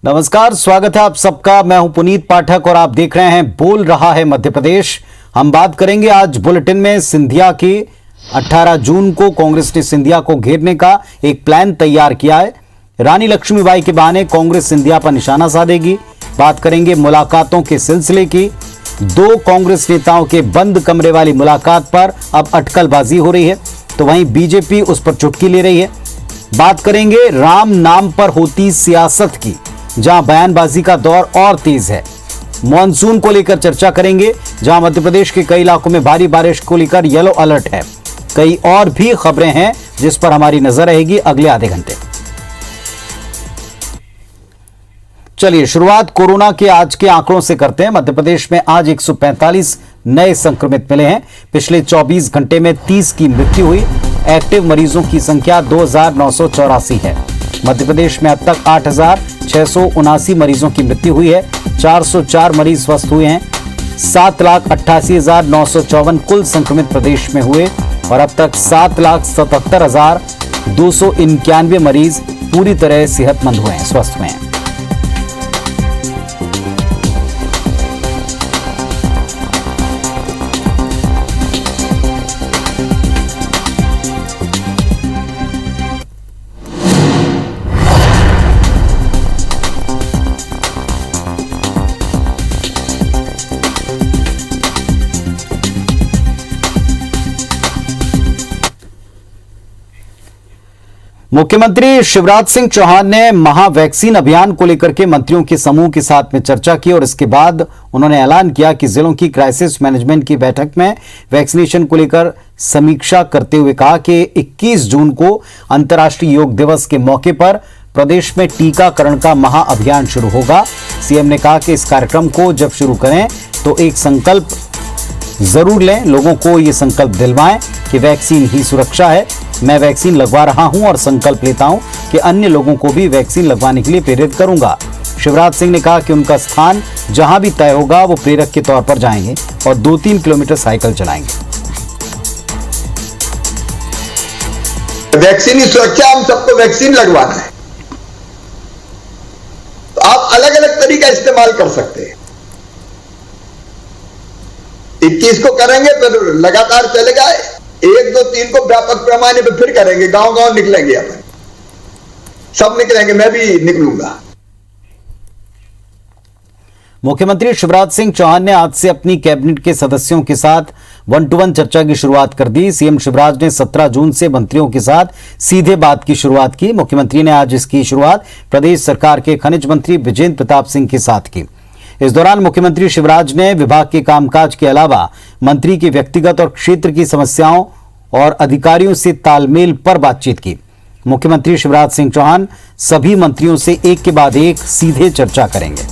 नमस्कार, स्वागत है आप सबका। मैं हूं पुनीत पाठक और आप देख रहे हैं बोल रहा है मध्य प्रदेश। हम बात करेंगे आज बुलेटिन में सिंधिया की 18 जून को कांग्रेस ने सिंधिया को घेरने का एक प्लान तैयार किया है। रानी लक्ष्मीबाई के बहाने कांग्रेस सिंधिया पर निशाना साधेगी। बात करेंगे मुलाकातों के सिलसिले की। दो कांग्रेस नेताओं के बंद कमरे वाली मुलाकात पर अब अटकलबाजी हो रही है, तो वहीं बीजेपी उस पर चुटकी ले रही है। बात करेंगे राम नाम पर होती सियासत की, जहां बयानबाजी का दौर और तेज है। मॉनसून को लेकर चर्चा करेंगे, जहां मध्य प्रदेश के कई इलाकों में भारी बारिश को लेकर येलो अलर्ट है। कई और भी खबरें हैं जिस पर हमारी नजर रहेगी अगले आधे घंटे। चलिए शुरुआत कोरोना के आज के आंकड़ों से करते हैं। मध्य प्रदेश में आज 145 नए संक्रमित मिले हैं। पिछले 24 घंटे में 30 की मृत्यु हुई। एक्टिव मरीजों की संख्या 2984 है। मध्य प्रदेश में अब तक 8679 मरीजों की मृत्यु हुई है। 404 मरीज स्वस्थ हुए हैं। 7,88,954 कुल संक्रमित प्रदेश में हुए और अब तक 7,77,291 मरीज पूरी तरह सेहतमंद हुए हैं, स्वस्थ हुए हैं। मुख्यमंत्री शिवराज सिंह चौहान ने महावैक्सीन अभियान को लेकर के मंत्रियों के समूह के साथ में चर्चा की और इसके बाद उन्होंने ऐलान किया कि जिलों की क्राइसिस मैनेजमेंट की बैठक में वैक्सीनेशन को लेकर समीक्षा करते हुए कहा कि 21 जून को अंतर्राष्ट्रीय योग दिवस के मौके पर प्रदेश में टीकाकरण का महाअभियान शुरू होगा। सीएम ने कहा कि इस कार्यक्रम को जब शुरू करें तो एक संकल्प जरूर लें, लोगों को ये संकल्प दिलवाएं कि वैक्सीन ही सुरक्षा है। मैं वैक्सीन लगवा रहा हूं और संकल्प लेता हूं कि अन्य लोगों को भी वैक्सीन लगवाने के लिए प्रेरित करूंगा। शिवराज सिंह ने कहा कि उनका स्थान जहां भी तय होगा वो प्रेरक के तौर पर जाएंगे और 2-3 किलोमीटर साइकिल चलाएंगे। वैक्सीन ही सुरक्षा, हम सबको वैक्सीन लगवाना है तो आप अलग अलग तरीका इस्तेमाल कर सकते हैं। 21 को करेंगे फिर लगातार चलेगा, 1, 2, 3 को व्यापक पैमाने पर फिर करेंगे, गांव गांव निकलेंगे, अपन सब निकलेंगे, मैं भी निकलूंगा। मुख्यमंत्री शिवराज सिंह चौहान ने आज से अपनी कैबिनेट के सदस्यों के साथ 1-to-1 चर्चा की शुरुआत कर दी। सीएम शिवराज ने 17 जून से मंत्रियों के साथ सीधे बात की शुरुआत की। मुख्यमंत्री ने आज इसकी शुरुआत प्रदेश सरकार के खनिज मंत्री विजेंद्र प्रताप सिंह के साथ की। इस दौरान मुख्यमंत्री शिवराज ने विभाग के कामकाज के अलावा मंत्री की व्यक्तिगत और क्षेत्र की समस्याओं और अधिकारियों से तालमेल पर बातचीत की। मुख्यमंत्री शिवराज सिंह चौहान सभी मंत्रियों से एक के बाद एक सीधे चर्चा करेंगे।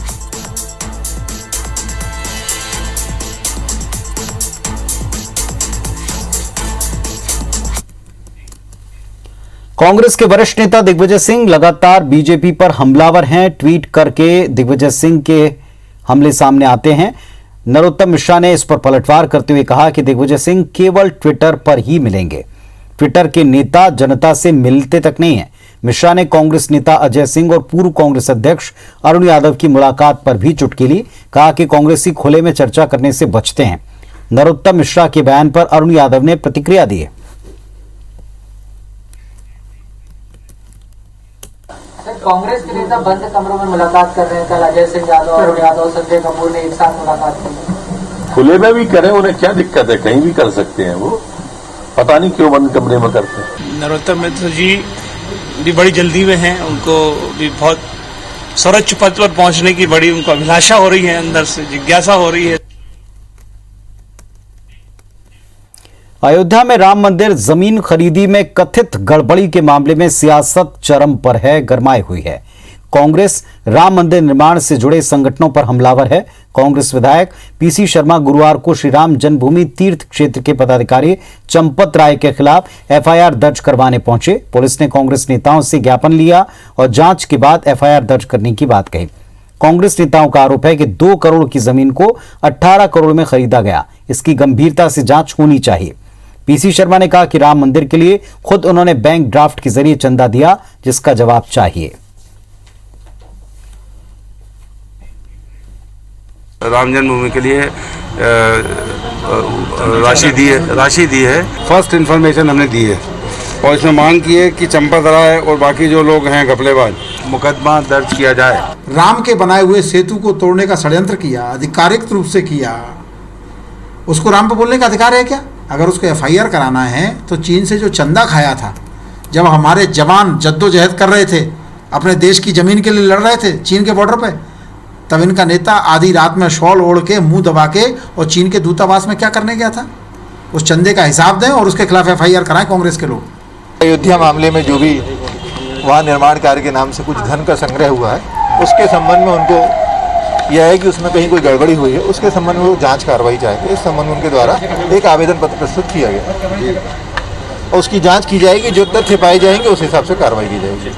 कांग्रेस के वरिष्ठ नेता दिग्विजय सिंह लगातार बीजेपी पर हमलावर हैं। ट्वीट करके दिग्विजय सिंह के हमले सामने आते हैं। नरोत्तम मिश्रा ने इस पर पलटवार करते हुए कहा कि दिग्विजय सिंह केवल ट्विटर पर ही मिलेंगे। ट्विटर के नेता जनता से मिलते तक नहीं है। मिश्रा ने कांग्रेस नेता अजय सिंह और पूर्व कांग्रेस अध्यक्ष अरुण यादव की मुलाकात पर भी चुटकी ली। कहा कि कांग्रेसी खुले में चर्चा करने से बचते हैं। नरोत्तम मिश्रा के बयान पर अरुण यादव ने प्रतिक्रिया दी है। कांग्रेस के नेता बंद कमरों में मुलाकात कर रहे हैं। कल अजय सिंह यादव, अरुण यादव, संजय कपूर ने एक साथ मुलाकात की। खुले में भी करें, उन्हें क्या दिक्कत है, कहीं भी कर सकते हैं। वो पता नहीं क्यों बंद कमरे में करते हैं। नरोत्तम मिश्र जी भी बड़ी जल्दी में हैं, उनको भी बहुत सर्वोच्च पद पर पहुंचने की बड़ी उनको अभिलाषा हो रही है, अंदर से जिज्ञासा हो रही है। अयोध्या में राम मंदिर जमीन खरीदी में कथित गड़बड़ी के मामले में सियासत चरम पर है, गरमाई हुई है। कांग्रेस राम मंदिर निर्माण से जुड़े संगठनों पर हमलावर है। कांग्रेस विधायक पीसी शर्मा गुरुवार को श्री राम जन्मभूमि तीर्थ क्षेत्र के पदाधिकारी चंपत राय के खिलाफ एफआईआर दर्ज करवाने पहुंचे। पुलिस ने कांग्रेस नेताओं से ज्ञापन लिया और जांच के बाद एफआईआर दर्ज करने की बात कही। कांग्रेस नेताओं का आरोप है कि 2 करोड़ की जमीन को 18 करोड़ में खरीदा गया। इसकी गंभीरता से जांच होनी चाहिए। पीसी शर्मा ने कहा कि राम मंदिर के लिए खुद उन्होंने बैंक ड्राफ्ट के जरिए चंदा दिया, जिसका जवाब चाहिए। राम जन्मभूमि के लिए राशि दी है। फर्स्ट इन्फॉर्मेशन हमने दी है और इसमें मांग की है कि चंपासराय और बाकी जो लोग हैं घपलेबाज, मुकदमा दर्ज किया जाए। राम के बनाए हुए सेतु को तोड़ने का षड्यंत्र किया, आधिकारिक रूप से किया, उसको राम पे बोलने का अधिकार है क्या? अगर उसको FIR कराना है तो चीन से जो चंदा खाया था, जब हमारे जवान जद्दोजहद कर रहे थे, अपने देश की ज़मीन के लिए लड़ रहे थे चीन के बॉर्डर पे, तब इनका नेता आधी रात में शॉल ओढ़ के मुंह दबा के और चीन के दूतावास में क्या करने गया था? उस चंदे का हिसाब दें और उसके खिलाफ FIR कराएं कांग्रेस के लोग। अयोध्या मामले में जो भी वहाँ निर्माण कार्य के नाम से कुछ धन का संग्रह हुआ है, उसके संबंध में उनको यह है कि उसमें कहीं कोई गड़बड़ी हुई है, उसके संबंध में वो जांच कार्रवाई चाहते हैं। इस संबंध में उनके द्वारा एक आवेदन पत्र प्रस्तुत किया गया और उसकी जांच की जाएगी। जो तथ्य पाए जाएंगे उस हिसाब से कार्रवाई की जाएगी।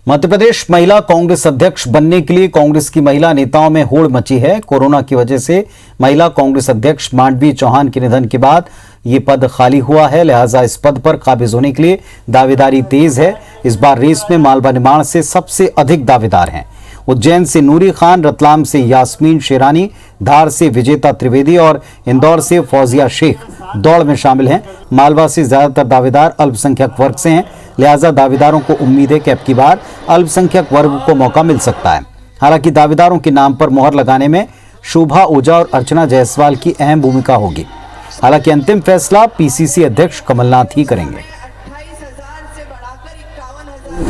मध्य प्रदेश महिला कांग्रेस अध्यक्ष बनने के लिए कांग्रेस की महिला नेताओं में होड़ मची है। कोरोना की वजह से महिला कांग्रेस अध्यक्ष मांडवी चौहान के निधन के बाद ये पद खाली हुआ है, लिहाजा इस पद पर काबिज होने के लिए दावेदारी तेज है। इस बार रेस में मालवा निमाड़ से सबसे अधिक दावेदार हैं। उज्जैन से नूरी खान, रतलाम से यास्मीन शेरानी, धार से विजेता त्रिवेदी और इंदौर से फौजिया शेख दौड़ में शामिल हैं। मालवा से ज्यादातर दावेदार अल्पसंख्यक वर्ग से हैं, लिहाजा दावेदारों को उम्मीद है कि अब की बार अल्पसंख्यक वर्ग को मौका मिल सकता है। हालांकि दावेदारों के नाम पर मोहर लगाने में शोभा ओझा और अर्चना जायसवाल की अहम भूमिका होगी। हालांकि अंतिम फैसला PCC अध्यक्ष कमलनाथ ही करेंगे।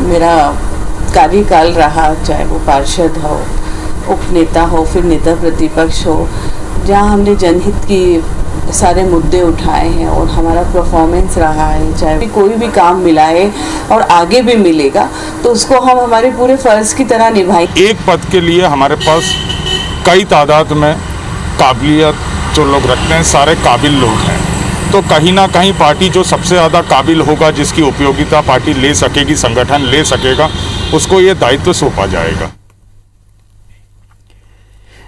मेरा कार्यकाल रहा, चाहे वो पार्षद हो, उपनेता हो, फिर नेता प्रतिपक्ष हो, जहाँ हमने जनहित की सारे मुद्दे उठाए हैं और हमारा परफॉर्मेंस रहा है, चाहे कोई भी काम मिला है और आगे भी मिलेगा तो उसको हम हमारे पूरे फर्ज की तरह निभाएंगे। एक पद के लिए हमारे पास कई तादाद में काबिलियत जो लोग रखते हैं, सारे काबिल लोग हैं, तो कहीं ना कहीं पार्टी जो सबसे ज़्यादा काबिल होगा, जिसकी उपयोगिता पार्टी ले सकेगी, संगठन ले सकेगा, उसको ये दायित्व सौंपा जाएगा।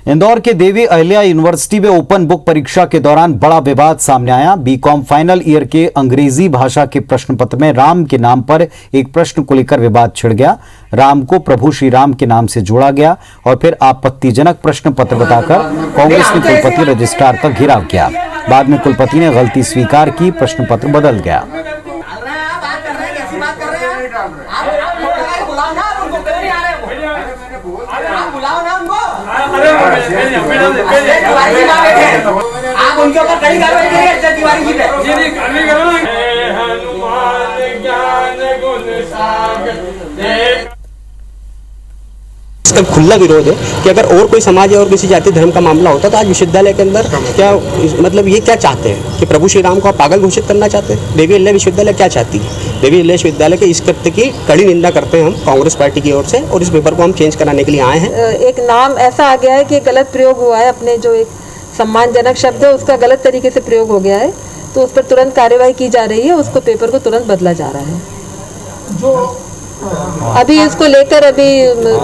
इंदौर के देवी अहिल्या यूनिवर्सिटी में ओपन बुक परीक्षा के दौरान बड़ा विवाद सामने आया। बीकॉम फाइनल ईयर के अंग्रेजी भाषा के प्रश्न पत्र में राम के नाम पर एक प्रश्न को लेकर विवाद छिड़ गया। राम को प्रभु श्री राम के नाम से जोड़ा गया और फिर आपत्तिजनक प्रश्न पत्र बताकर कांग्रेस ने कुलपति रजिस्ट्रार का घेराव किया। बाद में कुलपति ने गलती स्वीकार की, प्रश्न पत्र बदल गया। आप उनके ऊपर कड़ी कार्रवाई करिए। तिवारी जी इसका खुला विरोध है कि अगर और कोई समाज या और किसी जाति धर्म का मामला होता तो आज विश्वविद्यालय के अंदर क्या मतलब ये क्या चाहते हैं कि प्रभु श्री राम को आप पागल घोषित करना चाहते हैं? देवी अहिल्या विश्वविद्यालय क्या चाहती है? देवी अहिल्या विश्वविद्यालय के इस कृत्य की कड़ी निंदा करते हैं हम कांग्रेस पार्टी की ओर से और इस पेपर को हम चेंज कराने के लिए आए हैं। एक नाम ऐसा आ गया है कि गलत प्रयोग हुआ है, अपने जो एक सम्मानजनक शब्द है उसका गलत तरीके से प्रयोग हो गया है, तो उस पर तुरंत कार्रवाई की जा रही है, उसको पेपर को तुरंत बदला जा रहा है। अभी इसको लेकर अभी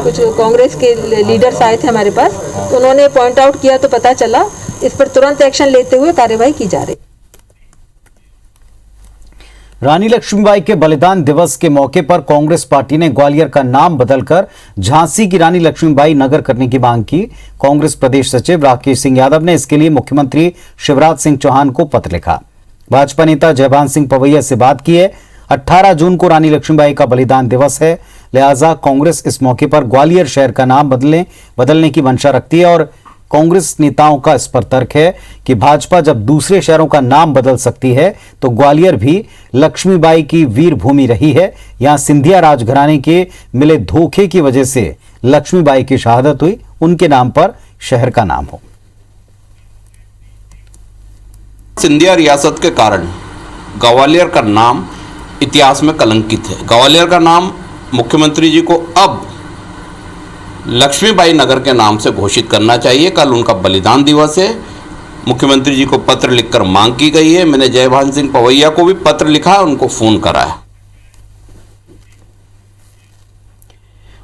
कुछ कांग्रेस के लीडर्स आए थे हमारे पास, तो उन्होंने पॉइंट आउट किया तो पता चला, इस पर तुरंत एक्शन लेते हुए कार्रवाई की जा रही। रानी लक्ष्मीबाई के बलिदान दिवस के मौके पर कांग्रेस पार्टी ने ग्वालियर का नाम बदलकर झांसी की रानी लक्ष्मीबाई नगर करने की मांग की। कांग्रेस प्रदेश सचिव राकेश सिंह यादव ने इसके लिए मुख्यमंत्री शिवराज सिंह चौहान को पत्र लिखा। भाजपा नेता जयभान सिंह पवैया से बात की है। 18 जून को रानी लक्ष्मीबाई का बलिदान दिवस है, लिहाजा कांग्रेस इस मौके पर ग्वालियर शहर का नाम बदलने की मंशा रखती है और कांग्रेस नेताओं का इस पर तर्क है कि भाजपा जब दूसरे शहरों का नाम बदल सकती है तो ग्वालियर भी लक्ष्मीबाई की वीर भूमि रही है। यहां सिंधिया राजघराने के मिले धोखे की वजह से लक्ष्मीबाई की शहादत हुई, उनके नाम पर शहर का नाम हो। सिंधिया रियासत के कारण ग्वालियर का नाम इतिहास में कलंकित है। ग्वालियर का नाम मुख्यमंत्री जी को अब लक्ष्मीबाई नगर के नाम से घोषित करना चाहिए। कल उनका बलिदान दिवस है, मुख्यमंत्री जी को पत्र लिखकर मांग की गई है। मैंने जयभान सिंह पवैया को भी पत्र लिखा है, उनको फोन करा है।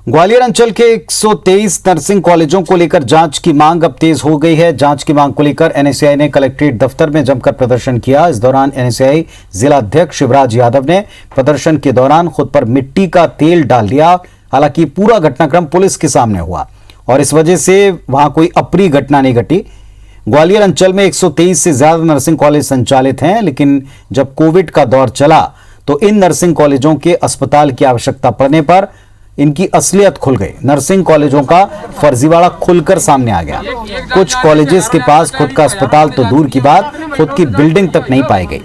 ग्वालियर अंचल के 123 नर्सिंग कॉलेजों को लेकर जांच की मांग अब तेज हो गई है। जांच की मांग को लेकर NSAI ने कलेक्ट्रेट दफ्तर में जमकर प्रदर्शन किया। इस दौरान NSAI जिला अध्यक्ष शिवराज यादव ने प्रदर्शन के दौरान खुद पर मिट्टी का तेल डाल दिया। हालांकि पूरा घटनाक्रम पुलिस के सामने हुआ और इस वजह से वहां कोई अप्रिय घटना नहीं घटी। ग्वालियर अंचल में 123 से ज्यादा नर्सिंग कॉलेज संचालित हैं, लेकिन जब कोविड का दौर चला तो इन नर्सिंग कॉलेजों के अस्पताल की आवश्यकता पड़ने पर इनकी असलियत खुल गई। नर्सिंग कॉलेजों का फर्जीवाड़ा खुलकर सामने आ गया। कुछ कॉलेजेस के पास खुद का अस्पताल तो दूर की बात, खुद की बिल्डिंग तक नहीं पाई गई।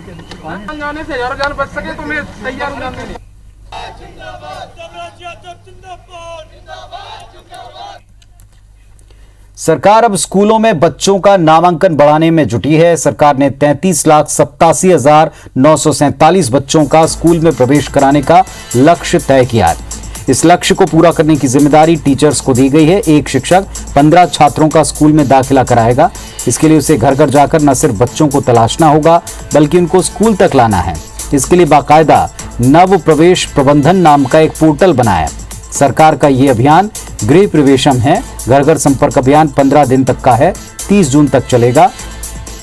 सरकार अब स्कूलों में बच्चों का नामांकन बढ़ाने में जुटी है। सरकार ने 33,87,947 बच्चों का स्कूल में प्रवेश कराने का लक्ष्य तय किया है। इस लक्ष्य को पूरा करने की जिम्मेदारी टीचर्स को दी गई है। एक शिक्षक 15 छात्रों का स्कूल में दाखिला कराएगा। इसके लिए उसे घर घर जाकर न सिर्फ बच्चों को तलाशना होगा, बल्कि उनको स्कूल तक लाना है। इसके लिए बाकायदा नव प्रवेश प्रबंधन नाम का एक पोर्टल बनाया। सरकार का ये अभियान गृह प्रवेशम है। घर घर संपर्क अभियान 15 दिन तक का है, 30 जून तक चलेगा।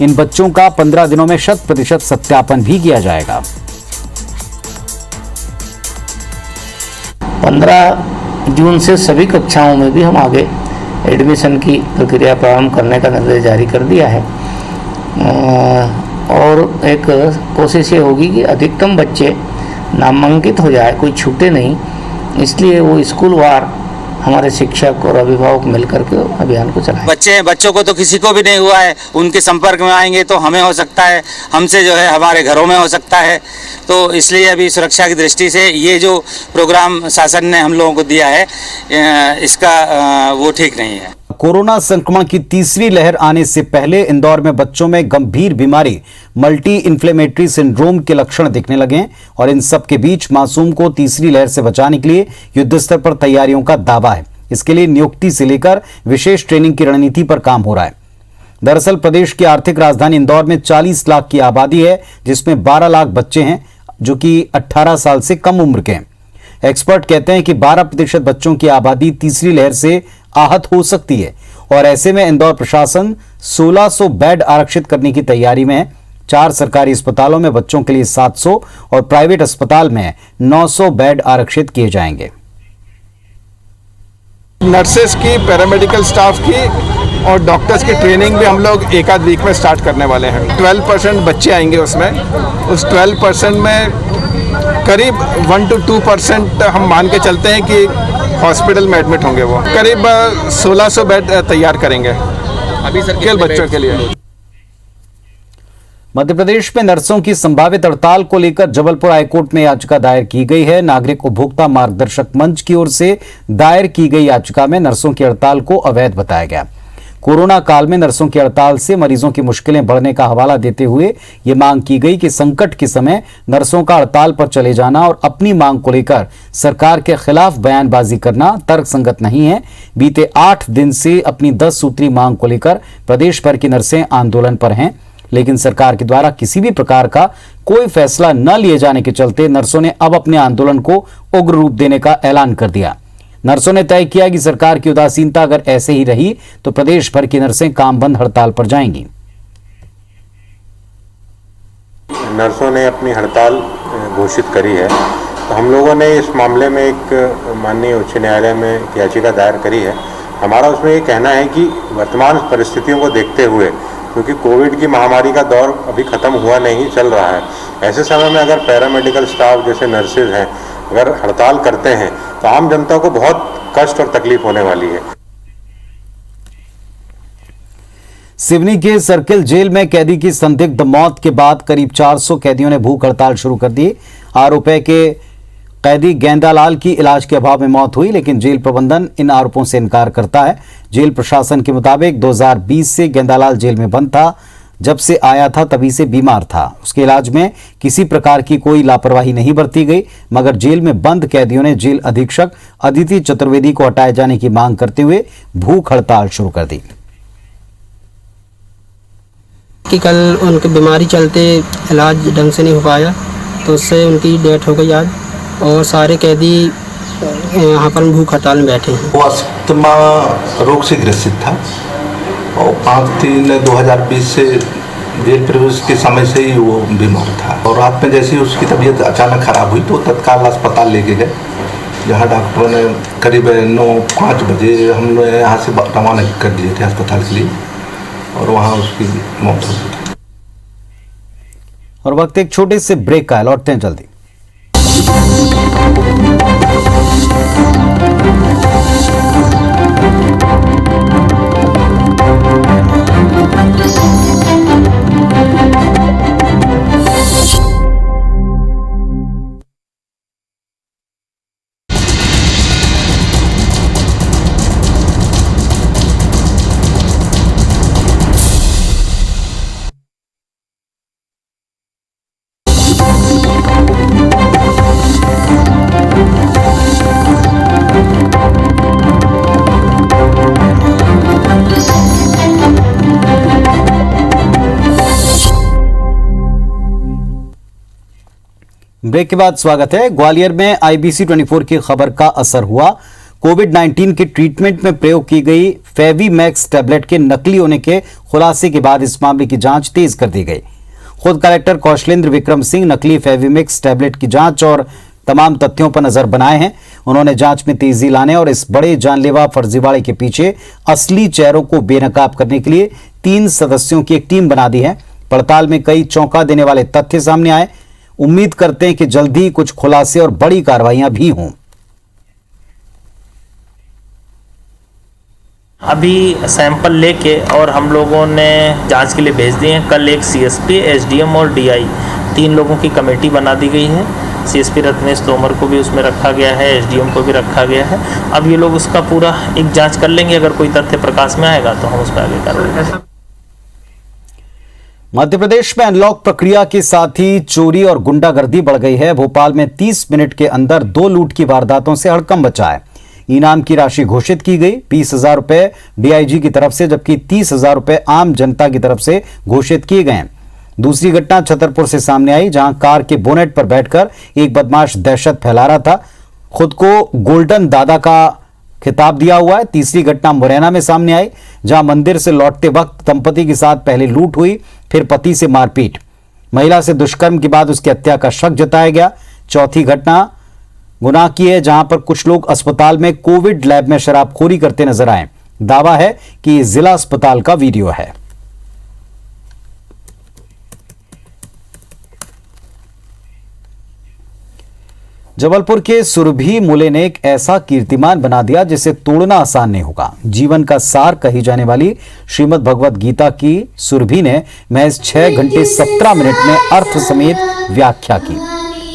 इन बच्चों का 15 दिनों में 100% सत्यापन भी किया जाएगा। 15 जून से सभी कक्षाओं में भी हम आगे एडमिशन की प्रक्रिया प्रारंभ करने का निर्देश जारी कर दिया है। और एक कोशिश ये होगी कि अधिकतम बच्चे नामांकित हो जाए, कोई छूटे नहीं। इसलिए वो स्कूलवार हमारे शिक्षक और अभिभावक मिलकर के अभियान को चलाएं। बच्चों को तो किसी को भी नहीं हुआ है, उनके संपर्क में आएंगे तो हमें हो सकता है, हमसे जो है हमारे घरों में हो सकता है। तो इसलिए अभी सुरक्षा की दृष्टि से ये जो प्रोग्राम शासन ने हम लोगों को दिया है, इसका वो ठीक नहीं है। कोरोना संक्रमण की तीसरी लहर आने से पहले इंदौर में बच्चों में गंभीर बीमारी मल्टी इन्फ्लेमेटरी सिंड्रोम के लक्षण दिखने लगे और इन सब के बीच मासूम को तीसरी लहर से बचाने के लिए युद्ध स्तर पर तैयारियों का दावा है। इसके लिए नियुक्ति से लेकर विशेष ट्रेनिंग की रणनीति पर काम हो रहा है। दरअसल प्रदेश की आर्थिक राजधानी इंदौर में 40 लाख की आबादी है, जिसमें 12 लाख बच्चे हैं जो कि 18 साल से कम उम्र के हैं। एक्सपर्ट कहते हैं कि 12% बच्चों की आबादी तीसरी लहर से आहत हो सकती है और ऐसे में इंदौर प्रशासन 1600 बेड आरक्षित करने की तैयारी में है। 4 सरकारी अस्पतालों में बच्चों के लिए 700 और प्राइवेट अस्पताल में 900 बेड आरक्षित किए जाएंगे। नर्सेस की, पैरामेडिकल स्टाफ की और डॉक्टर्स की ट्रेनिंग भी हम लोग एक आध वीक में स्टार्ट करने वाले हैं। 12% बच्चे आएंगे उसमें। उस 12% में करीब 1 to 2% हम मान के चलते हैं कि हॉस्पिटल में एडमिट होंगे। वो करीब 1600 बेड तैयार करेंगे अभी सर केवल बच्चों के लिए। मध्य प्रदेश में नर्सों की संभावित हड़ताल को लेकर जबलपुर हाईकोर्ट में याचिका दायर की गई है। नागरिक उपभोक्ता मार्गदर्शक मंच की ओर से दायर की गई याचिका में नर्सों की हड़ताल को अवैध बताया गया। कोरोना काल में नर्सों की हड़ताल से मरीजों की मुश्किलें बढ़ने का हवाला देते हुए ये मांग की गई कि संकट के समय नर्सों का हड़ताल पर चले जाना और अपनी मांग को लेकर सरकार के खिलाफ बयानबाजी करना तर्कसंगत नहीं है। बीते 8 दिन से अपनी 10 सूत्री मांग को लेकर प्रदेश भर की नर्सें आंदोलन पर हैं, लेकिन सरकार के द्वारा किसी भी प्रकार का कोई फैसला न लिए जाने के चलते नर्सों ने अब अपने आंदोलन को उग्र रूप देने का ऐलान कर दिया। नर्सों ने तय किया कि सरकार की उदासीनता अगर ऐसे ही रही तो प्रदेश भर की नर्सें काम बंद हड़ताल पर जाएंगी। नर्सों ने अपनी हड़ताल घोषित करी है, तो हम लोगों ने इस मामले में एक माननीय उच्च न्यायालय में एक याचिका दायर करी है। हमारा उसमें ये कहना है कि वर्तमान परिस्थितियों को देखते हुए, क्योंकि कोविड की महामारी का दौर अभी ख़त्म हुआ नहीं, चल रहा है, ऐसे समय में अगर पैरामेडिकल स्टाफ जैसे नर्सेज हैं अगर हड़ताल करते हैं तो आम जनता को बहुत कष्ट और तकलीफ होने वाली है। सिवनी के सर्किल जेल में कैदी की संदिग्ध मौत के बाद करीब 400 कैदियों ने भूख हड़ताल शुरू कर दी। 8 रुपए के कैदी गेंदालाल की इलाज के अभाव में मौत हुई, लेकिन जेल प्रबंधन इन आरोपों से इनकार करता है। जेल प्रशासन के मुताबिक 2020 से गेंदालाल जेल में बंद था। जब से आया था तभी से बीमार था। उसके इलाज में किसी प्रकार की कोई लापरवाही नहीं बरती गई, मगर जेल में बंद कैदियों ने जेल अधीक्षक अदिति चतुर्वेदी को हटाए जाने की मांग करते हुए भूख हड़ताल शुरू कर दी। कि कल उनकी बीमारी चलते इलाज ढंग से नहीं हो पाया, तो उससे उनकी डेथ हो गई आज, और सारे कैदी यहाँ पर भूख हड़ताल में बैठे हैं। वो अस्थमा रोग से ग्रसित था और 5/3/2020 से जेल प्रवेश के समय से ही वो बीमार था, और रात में जैसे ही उसकी तबीयत अचानक खराब हुई तो तत्काल अस्पताल लेके गए। जहाँ डॉक्टरों ने करीब 9-5 बजे हम लोग यहाँ से रवाना कर दिए थे अस्पताल के लिए और वहाँ उसकी मौत हो गई। और वक्त एक छोटे से ब्रेक का है, लौटते हैं जल्दी। ब्रेक के बाद स्वागत है। ग्वालियर में IBC 24 की खबर का असर हुआ। कोविड-19 के ट्रीटमेंट में प्रयोग की गई फेवीमैक्स टैबलेट के नकली होने के खुलासे के बाद इस मामले की जांच तेज कर दी गई। खुद कलेक्टर कौशलेंद्र विक्रम सिंह नकली फेवीमैक्स टैबलेट की जांच और तमाम तथ्यों पर नजर बनाए हैं। उन्होंने जांच में तेजी लाने और इस बड़े जानलेवा फर्जीवाड़े के पीछे असली चेहरों को बेनकाब करने के लिए 3 सदस्यों की एक टीम बना दी है। पड़ताल में कई चौंका देने वाले तथ्य सामने आए। उम्मीद करते हैं कि जल्द ही कुछ खुलासे और बड़ी कार्रवाइयां भी हों। अभी सैंपल लेके और हम लोगों ने जांच के लिए भेज दिए हैं। कल एक CSP, SDM और DI 3 लोगों की कमेटी बना दी गई है। CSP रत्नेश तोमर को भी उसमें रखा गया है, SDM को भी रखा गया है। अब ये लोग उसका पूरा एक जांच कर लेंगे। अगर कोई तथ्य प्रकाश में आएगा तो हम उस पर आगे कार्रवाई। मध्य प्रदेश में अनलॉक प्रक्रिया के साथ ही चोरी और गुंडागर्दी बढ़ गई है। भोपाल में 30 मिनट के अंदर 2 लूट की वारदातों से हड़कंप मचा है। इनाम की राशि घोषित की गई 20,000 रुपए DIG की तरफ से, जबकि 30,000 रुपए आम जनता की तरफ से घोषित किए गए। दूसरी घटना छतरपुर से सामने आई, जहां कार के बोनेट पर बैठकर एक बदमाश दहशत फैला रहा था। खुद को गोल्डन दादा का खिताब दिया हुआ है। तीसरी घटना मुरैना में सामने आई, जहां मंदिर से लौटते वक्त दंपति के साथ पहले लूट हुई, फिर पति से मारपीट। महिला से दुष्कर्म के बाद उसकी हत्या का शक जताया गया। चौथी घटना गुनाह की है, जहां पर कुछ लोग अस्पताल में कोविड लैब में शराबखोरी करते नजर आए। दावा है कि ये जिला अस्पताल का वीडियो है। जबलपुर के सुरभि मुले ने एक ऐसा कीर्तिमान बना दिया जिसे तोड़ना आसान नहीं होगा। जीवन का सार कही जाने वाली श्रीमद् भगवत गीता की सुरभि ने महज 6 घंटे 17 मिनट में अर्थ समेत व्याख्या की।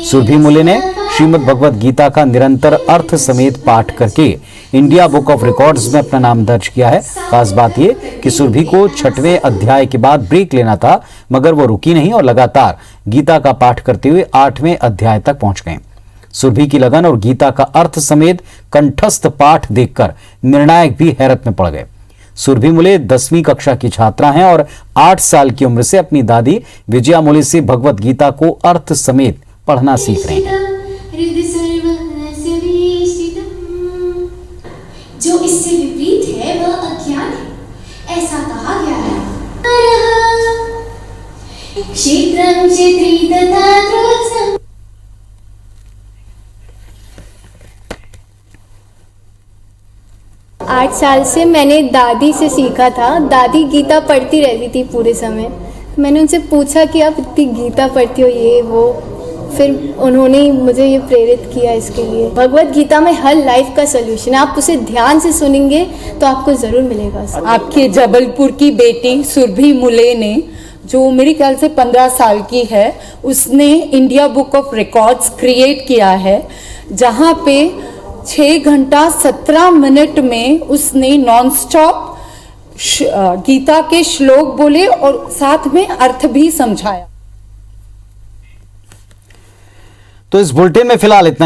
सुरभि मुले ने श्रीमद् भगवत गीता का निरंतर अर्थ समेत पाठ करके इंडिया बुक ऑफ रिकॉर्ड्स में अपना नाम दर्ज किया है। खास बात यह कि सुरभि को 6वें अध्याय के बाद ब्रेक लेना था, मगर वो रुकी नहीं और लगातार गीता का पाठ करते हुए 8वें अध्याय तक पहुंच गए। सुरभि की लगन और गीता का अर्थ समेत कंठस्थ पाठ देखकर निर्णायक भी हैरत में पड़ गए। सुरभि मुले 10वीं कक्षा की छात्रा हैं और 8 साल की उम्र से अपनी दादी विजया मुले से भगवत गीता को अर्थ समेत पढ़ना सीख रही हैं। जो इससे विपरीत है वह अज्ञान है, ऐसा कहा गया है। क्षेत्रं क्षेत्री तथा क्रोधं 8 साल से मैंने दादी से सीखा था। दादी गीता पढ़ती रहती थी पूरे समय। मैंने उनसे पूछा कि आप इतनी गीता पढ़ती हो, ये वो, फिर उन्होंने मुझे ये प्रेरित किया इसके लिए। भगवत गीता में हर लाइफ का सलूशन है। आप उसे ध्यान से सुनेंगे तो आपको ज़रूर मिलेगा। आपके जबलपुर की बेटी सुरभि मुले ने, जो मेरे ख्याल से 15 साल की है, उसने India book of records create किया है, जहाँ पे 6 घंटा 17 मिनट में उसने नॉन स्टॉप गीता के श्लोक बोले और साथ में अर्थ भी समझाया। तो इस बुलेटिन में फिलहाल इतना ही।